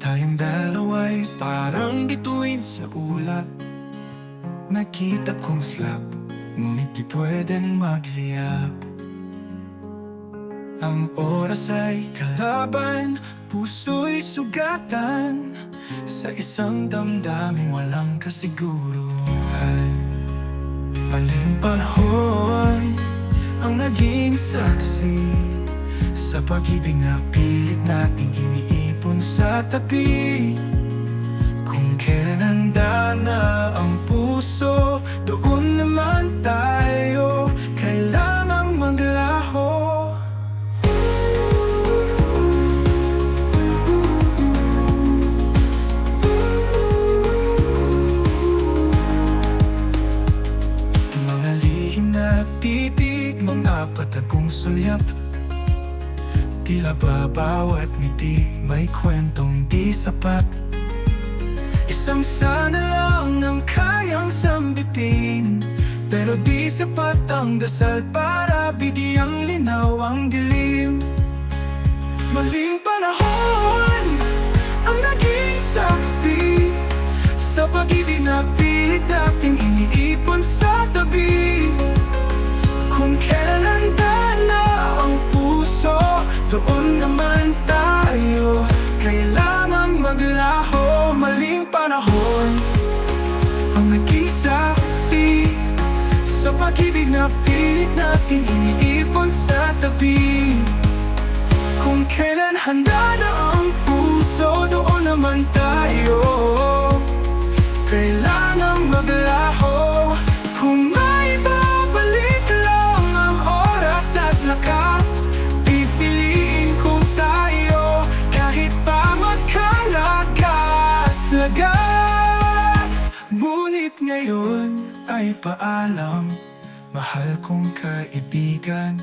Tayong dalawa'y parang bituin sa ulap. Nakita kong slap, ngunit di pwedeng magliyap. Ang oras ay kalaban, puso'y sugatan, sa isang damdaming walang kasiguruhan. Maling panahon ang naging saksi sa pag-ibig na pilit nating iniipon sa tabi. Kung kailan handa na ang puso, doon naman tayo kailangang maglaho. Mga lihim na titig, mga patagong sulyap, tila ba bawat ngiti may kwentong di sapat. Isang sana lang ang kayang sambitin, pero di sapat ang dasal para bigyang linaw ang dilim. Maling panahon ang naging saksi sa pag-ibig na pilit nating iniipon sa tabi. Kung kailan handa na ang puso, doon naman tayo kailangang maglaho. Maling panahon ang naging saksi sa pag-ibig na pilit nating iniipon sa tabi. Kung kailan handa na ang puso, doon naman tayo kailangang maglaho. Kung may babalik lang ang oras at lakas, pipiliin kong tayo kahit pa magkalagas-lagas. Ngunit ngayon ay paalam, mahal kong kaibigan.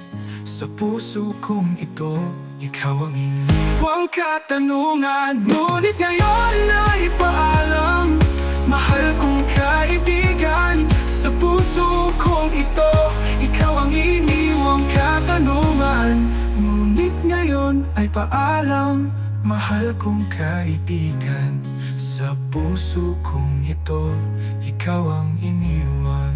Sa puso kong ito, ikaw ang iniwang katanungan. Ngunit ngayon ay paalam, mahal kong kaibigan. Sa puso kong ito, ikaw ang iniwang katanungan. Ngunit ngayon ay paalam, mahal kong kaibigan. Sa puso kong ito, ikaw ang iniwan.